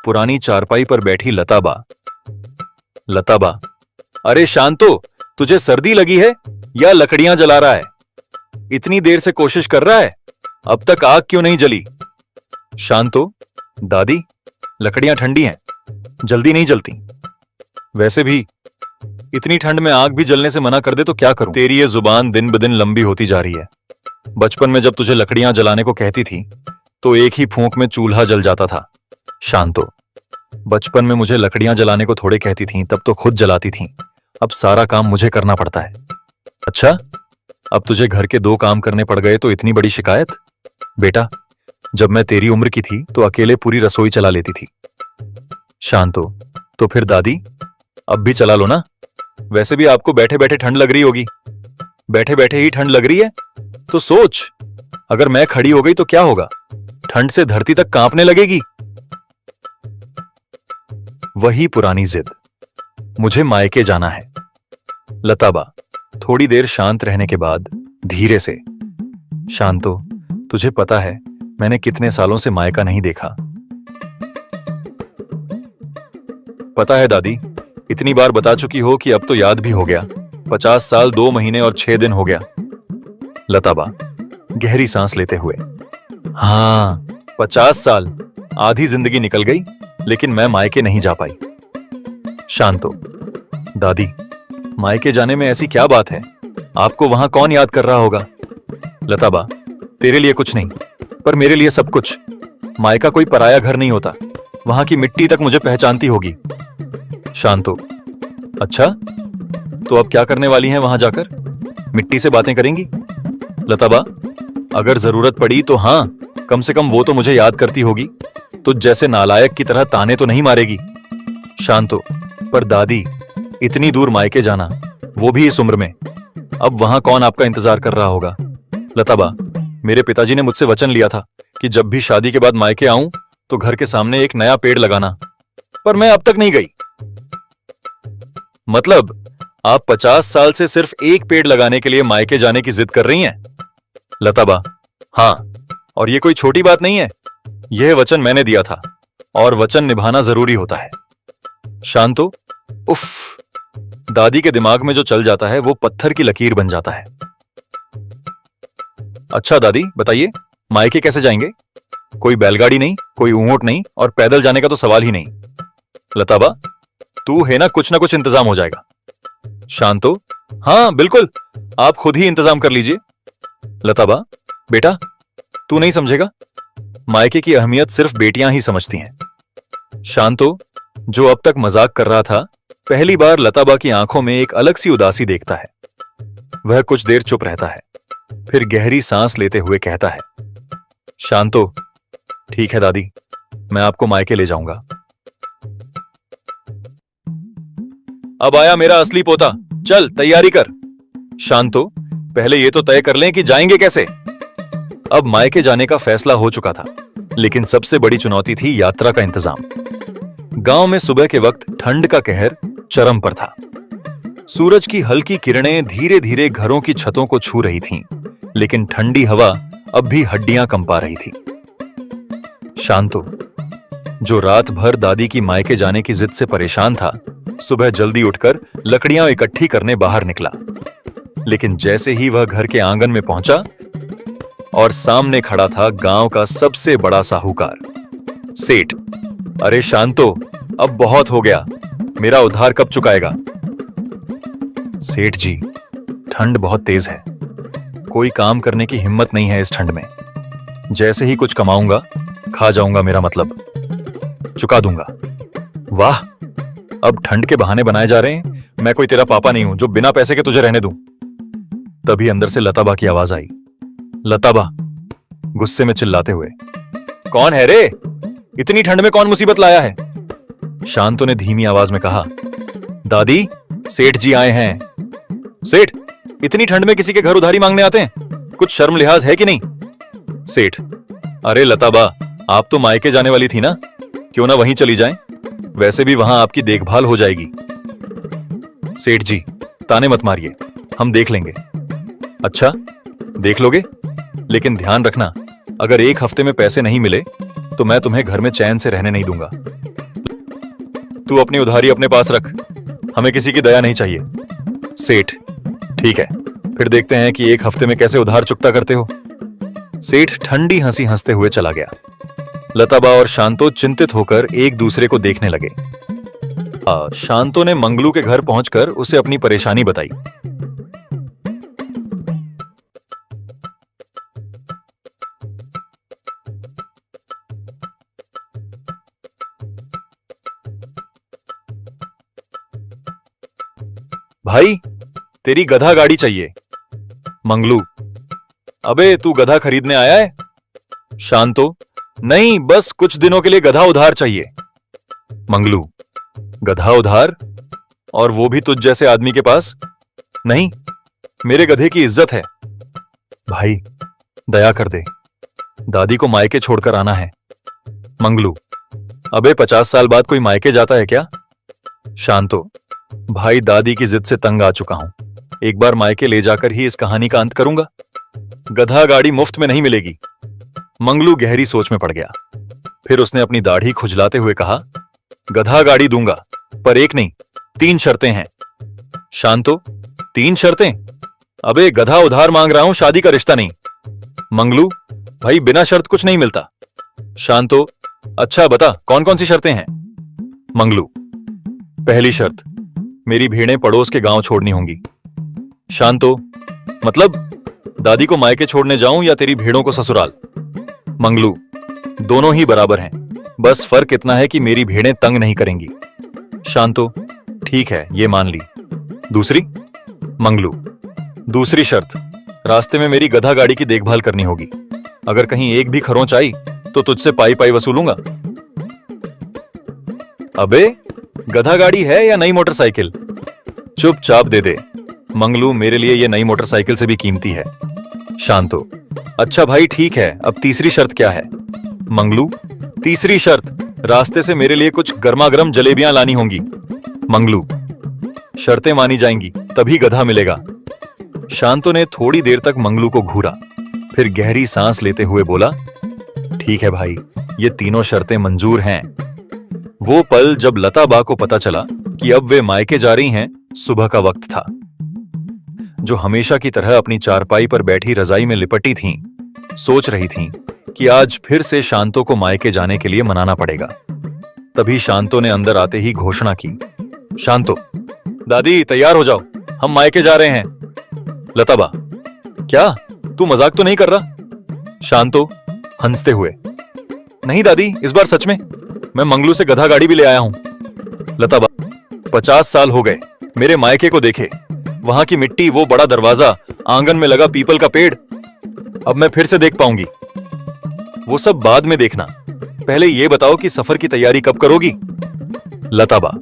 पुरानी चारपाई पर बैठी लताबा। लताबा, अरे शांतो, तुझे सर्दी लगी है या लकड़ियां जला रहा है? इतनी देर से कोशिश कर रहा है, अब तक आग क्यों नहीं जली? शांतो, दादी, लकड़ियां ठंडी हैं, जल्दी नहीं जलती। वैसे भी इतनी ठंड में आग भी जलने से मना कर दे तो क्या करूं? तेरी ये जुबान दिन ब दिन लंबी होती जा रही है। बचपन में जब तुझे लकड़ियां जलाने को कहती थी तो एक ही फूंक में चूल्हा जल जाता था। शांतो, बचपन में मुझे लकड़ियां जलाने को थोड़े कहती थीं, तब तो खुद जलाती थीं। अब सारा काम मुझे करना पड़ता है। अच्छा, अब तुझे घर के 2 काम करने पड़ गए तो इतनी बड़ी शिकायत? बेटा, जब मैं तेरी उम्र की थी तो अकेले पूरी रसोई चला लेती थी। शांतो, तो फिर दादी, अब भी चला लो ना। वैसे भी आपको बैठे बैठे ठंड लग रही होगी। बैठे बैठे ही ठंड लग रही है तो सोच, अगर मैं खड़ी हो गई तो क्या होगा? ठंड से धरती तक कांपने लगेगी। वही पुरानी जिद, मुझे मायके जाना है। लताबा थोड़ी देर शांत रहने के बाद धीरे से, शांतो, तुझे पता है मैंने कितने सालों से मायका नहीं देखा? पता है दादी, इतनी बार बता चुकी हो कि अब तो याद भी हो गया। 50 साल 2 महीने और 6 दिन हो गया। लताबा गहरी सांस लेते हुए, हाँ, 50 साल, आधी जिंदगी निकल गई, लेकिन मैं मायके नहीं जा पाई। शांतो, दादी, मायके जाने में ऐसी क्या बात है? आपको वहां कौन याद कर रहा होगा? लताबा, तेरे लिए कुछ नहीं, पर मेरे लिए सब कुछ। मायका कोई पराया घर नहीं होता, वहां की मिट्टी तक मुझे पहचानती होगी। शांतो, अच्छा, तो अब क्या करने वाली हैं वहां जाकर? मिट्टी से बातें करेंगी? लताबा, अगर जरूरत पड़ी तो हां, कम से कम वो तो मुझे याद करती होगी। तो जैसे नालायक की तरह ताने तो नहीं मारेगी। शांतो, पर दादी, इतनी दूर मायके जाना, वो भी इस उम्र में, अब वहां कौन आपका इंतजार कर रहा होगा? लताबा, मेरे पिताजी ने मुझसे वचन लिया था कि जब भी शादी के बाद मायके आऊं तो घर के सामने एक नया पेड़ लगाना, पर मैं अब तक नहीं गई। मतलब आप 50 साल से सिर्फ एक पेड़ लगाने के लिए मायके जाने की जिद कर रही हैं? लताबा, हां, और ये कोई छोटी बात नहीं है। यह वचन मैंने दिया था और वचन निभाना जरूरी होता है। शांतो, उफ, दादी के दिमाग में जो चल जाता है वो पत्थर की लकीर बन जाता है। अच्छा दादी, बताइए, मायके कैसे जाएंगे? कोई बैलगाड़ी नहीं, कोई ऊंट नहीं, और पैदल जाने का तो सवाल ही नहीं। लताबा, तू है ना कुछ इंतजाम हो जाएगा। शांतो, हां बिल्कुल, आप खुद ही इंतजाम कर लीजिए। लताबा, बेटा, तू नहीं समझेगा, मायके की अहमियत सिर्फ बेटियां ही समझती हैं। शांतो, जो अब तक मजाक कर रहा था, पहली बार लताबा की आंखों में एक अलग सी उदासी देखता है। वह कुछ देर चुप रहता है, फिर गहरी सांस लेते हुए कहता है, शांतो, ठीक है दादी, मैं आपको मायके ले जाऊंगा। अब आया मेरा असली पोता, चल तैयारी कर। शांतो, पहले ये तो तय कर लें कि जाएंगे कैसे। अब मायके जाने का फैसला हो चुका था, लेकिन सबसे बड़ी चुनौती थी यात्रा का इंतजाम। गांव में सुबह के वक्त ठंड का कहर चरम पर था। सूरज की हल्की किरणें धीरे धीरे घरों की छतों को छू रही थीं, लेकिन ठंडी हवा अब भी हड्डियां कंपा रही थी। शांतो, जो रात भर दादी की मायके जाने की जिद से परेशान था, सुबह जल्दी उठकर लकड़ियां इकट्ठी करने बाहर निकला। लेकिन जैसे ही वह घर के आंगन में पहुंचा और सामने खड़ा था गांव का सबसे बड़ा साहूकार, सेठ। अरे शांतो, अब बहुत हो गया, मेरा उधार कब चुकाएगा? सेठ जी, ठंड बहुत तेज है, कोई काम करने की हिम्मत नहीं है इस ठंड में। जैसे ही कुछ कमाऊंगा खा जाऊंगा, मेरा मतलब चुका दूंगा। वाह, अब ठंड के बहाने बनाए जा रहे हैं। मैं कोई तेरा पापा नहीं हूं जो बिना पैसे के तुझे रहने दूं। तभी अंदर से लताबा की आवाज आई। लताबा गुस्से में चिल्लाते हुए, कौन है रे? इतनी ठंड में कौन मुसीबत लाया है? शांतो ने धीमी आवाज में कहा, दादी, सेठ जी आए हैं। सेठ, इतनी ठंड में किसी के घर उधारी मांगने आते हैं? कुछ शर्म लिहाज है कि नहीं? सेठ, अरे लताबा, आप तो मायके जाने वाली थी ना, क्यों ना वहीं चली जाएं? वैसे भी वहां आपकी देखभाल हो जाएगी। सेठ जी, ताने मत मारिए, हम देख लेंगे। अच्छा, देख लोगे? लेकिन ध्यान रखना, अगर 1 हफ्ते में पैसे नहीं मिले तो मैं तुम्हें घर में चैन से रहने नहीं दूंगा। तू अपनी उधारी अपने पास रख, हमें किसी की दया नहीं चाहिए। सेठ, ठीक है, फिर देखते हैं कि एक हफ्ते में कैसे उधार चुकता करते हो। सेठ ठंडी हंसी हंसते हुए चला गया। लताबा और शांतो चिंतित होकर एक दूसरे को देखने लगे। शांतो ने मंगलू के घर पहुंचकर उसे अपनी परेशानी बताई। भाई, तेरी गधा गाड़ी चाहिए। मंगलू, अबे तू गधा खरीदने आया है? शांतो, नहीं, बस कुछ दिनों के लिए गधा उधार चाहिए। मंगलू, गधा उधार? और वो भी तुझ जैसे आदमी के पास? नहीं, मेरे गधे की इज्जत है। भाई, दया कर दे, दादी को मायके छोड़कर आना है। मंगलू, अबे 50 साल बाद कोई मायके जाता है क्या? शांतो, भाई दादी की जिद से तंग आ चुका हूं, एक बार मायके ले जाकर ही इस कहानी का अंत करूंगा। गधा गाड़ी मुफ्त में नहीं मिलेगी। मंगलू गहरी सोच में पड़ गया। फिर उसने अपनी दाढ़ी खुजलाते हुए कहा, गधा गाड़ी दूंगा, पर एक नहीं, 3 शर्तें हैं। शांतो, 3 शर्तें? अबे गधा उधार मांग रहा हूं, शादी का रिश्ता नहीं। मंगलू, भाई बिना शर्त कुछ नहीं मिलता। शांतो, अच्छा बता कौन कौन सी शर्तें हैं? मंगलू, पहली शर्त, मेरी भेड़ें पड़ोस के गांव छोड़नी होंगी। शांतो, मतलब दादी को मायके छोड़ने जाऊं या तेरी भेड़ों को ससुराल? मंगलू, दोनों ही बराबर हैं, बस फर्क इतना है कि मेरी भेड़ें तंग नहीं करेंगी। शांतो, ठीक है, ये मान ली। दूसरी? मंगलू, दूसरी शर्त, रास्ते में मेरी गधा गाड़ी की देखभाल करनी होगी, अगर कहीं एक भी खरोंच आई तो तुझसे पाई पाई वसूलूंगा। अबे गधा गाड़ी है या नई मोटरसाइकिल? चुपचाप दे दे। मंगलू, मेरे लिए ये नई मोटरसाइकिल से भी कीमती है। शांतो, अच्छा भाई ठीक है, अब तीसरी शर्त क्या है? मंगलू, तीसरी शर्त, रास्ते से मेरे लिए कुछ गर्मा गर्म जलेबियां लानी होंगी। मंगलू, शर्तें मानी जाएंगी, तभी गधा मिलेगा। शांतो ने थोड़ी देर तक मंगलू को घूरा, फिर गहरी सांस लेते हुए बोला, ठीक है भाई, ये तीनों शर्तें मंजूर हैं। वो पल जब लताबा को पता चला कि अब वे मायके जा रही हैं, सुबह का वक्त था। जो हमेशा की तरह अपनी चारपाई पर बैठी रजाई में लिपटी थीं, सोच रही थीं कि आज फिर से शांतो को मायके जाने के लिए मनाना पड़ेगा। तभी शांतो ने अंदर आते ही घोषणा की, शांतो, दादी तैयार हो जाओ, हम मायके जा रहे हैं। लताबा, क्या तू मजाक तो नहीं कर रहा? शांतो हंसते हुए, नहीं दादी, इस बार सच में, मैं मंगलू से गधा गाड़ी भी ले आया हूं। लताबा, 50 साल हो गए मेरे मायके को देखे, वहां की मिट्टी, वो बड़ा दरवाजा, आंगन में लगा पीपल का पेड़, अब मैं फिर से देख पाऊंगी? वो सब बाद में देखना, पहले ये बताओ कि सफर की तैयारी कब करोगी? लताबा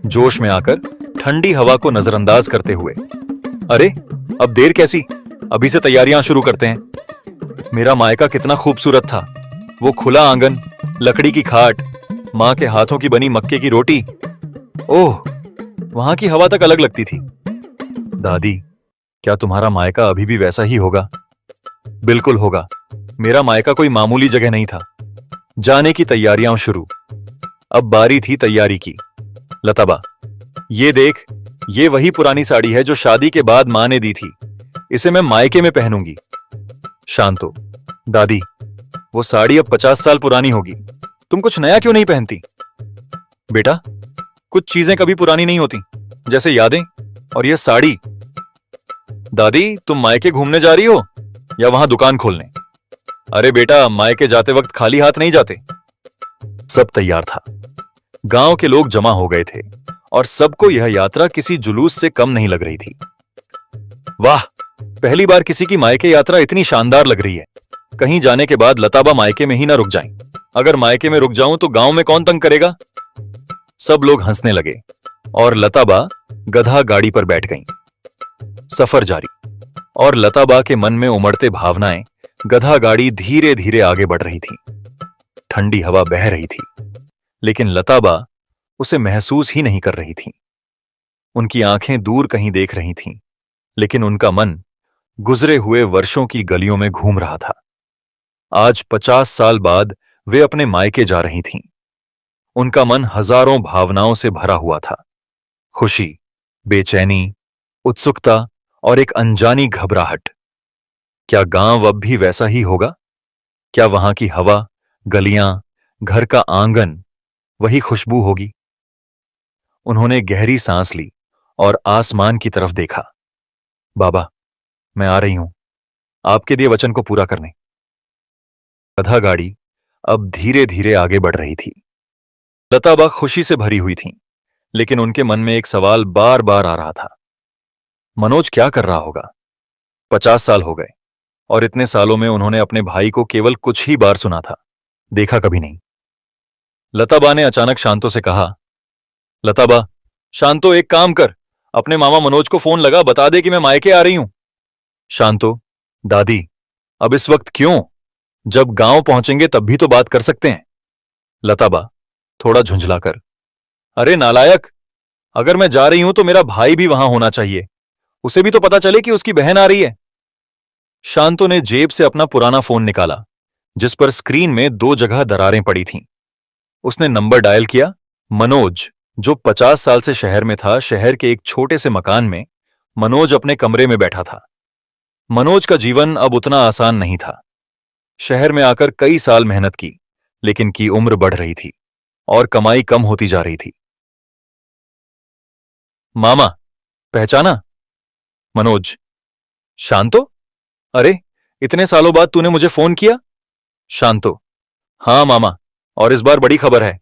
जोश में आकर ठंडी हवा को नजरअंदाज करते हुए, अरे अब देर कैसी, अभी से तैयारियां शुरू करते हैं। मेरा मायका कितना खूबसूरत था, वो खुला आंगन, लकड़ी की खाट, मां के हाथों की बनी मक्के की रोटी, ओह, वहां की हवा तक अलग लगती थी। दादी, क्या तुम्हारा मायका अभी भी वैसा ही होगा? बिल्कुल होगा, मेरा मायका कोई मामूली जगह नहीं था। जाने की तैयारियां शुरू। अब बारी थी तैयारी की। लताबा, ये देख, ये वही पुरानी साड़ी है जो शादी के बाद मां ने दी थी, इसे मैं मायके में पहनूंगी। शांतो, दादी, वो साड़ी अब 50 साल पुरानी होगी, तुम कुछ नया क्यों नहीं पहनती? बेटा, कुछ चीजें कभी पुरानी नहीं होती, जैसे यादें और यह साड़ी। दादी, तुम मायके घूमने जा रही हो या वहां दुकान खोलने? अरे बेटा, मायके जाते वक्त खाली हाथ नहीं जाते। सब तैयार था, गांव के लोग जमा हो गए थे और सबको यह यात्रा किसी जुलूस से कम नहीं लग रही थी। वाह, पहली बार किसी की मायके यात्रा इतनी शानदार लग रही है। कहीं जाने के बाद लताबा मायके में ही ना रुक जाएं। अगर मायके में रुक जाऊं तो गांव में कौन तंग करेगा? सब लोग हंसने लगे और लताबा गधा गाड़ी पर बैठ गईं। सफर जारी, और लताबा के मन में उमड़ते भावनाएं, गधा गाड़ी धीरे धीरे आगे बढ़ रही थी। ठंडी हवा बह रही थी, लेकिन लताबा उसे महसूस ही नहीं कर रही थी। उनकी आंखें दूर कहीं देख रही थीं, लेकिन उनका मन गुजरे हुए वर्षों की गलियों में घूम रहा था। आज 50 साल बाद वे अपने मायके जा रही थीं। उनका मन हजारों भावनाओं से भरा हुआ था। खुशी, बेचैनी, उत्सुकता और एक अनजानी घबराहट। क्या गांव अब भी वैसा ही होगा? क्या वहां की हवा, गलियां, घर का आंगन वही खुशबू होगी? उन्होंने गहरी सांस ली और आसमान की तरफ देखा। बाबा, मैं आ रही हूं, आपके दिए वचन को पूरा करने। गधा गाड़ी अब धीरे धीरे आगे बढ़ रही थी। लताबा खुशी से भरी हुई थीं, लेकिन उनके मन में एक सवाल बार बार आ रहा था। मनोज क्या कर रहा होगा? 50 साल हो गए और इतने सालों में उन्होंने अपने भाई को केवल कुछ ही बार सुना था, देखा कभी नहीं। लताबा ने अचानक शांतो से कहा, लताबा, शांतो एक काम कर, अपने मामा मनोज को फोन लगा, बता दे कि मैं मायके आ रही हूं। शांतो, दादी, अब इस वक्त क्यों? जब गांव पहुंचेंगे तब भी तो बात कर सकते हैं। लताबा थोड़ा झुंझलाकर, अरे नालायक, अगर मैं जा रही हूं तो मेरा भाई भी वहां होना चाहिए, उसे भी तो पता चले कि उसकी बहन आ रही है। शांतो ने जेब से अपना पुराना फोन निकाला, जिस पर स्क्रीन में 2 जगह दरारें पड़ी थीं। उसने नंबर डायल किया। मनोज, जो 50 साल से शहर में था, शहर के एक छोटे से मकान में मनोज अपने कमरे में बैठा था। मनोज का जीवन अब उतना आसान नहीं था। शहर में आकर कई साल मेहनत की, लेकिन की उम्र बढ़ रही थी और कमाई कम होती जा रही थी। मामा, पहचाना? मनोज, शांतो? अरे, इतने सालों बाद तूने मुझे फोन किया? शांतो, हां मामा, और इस बार बड़ी खबर है।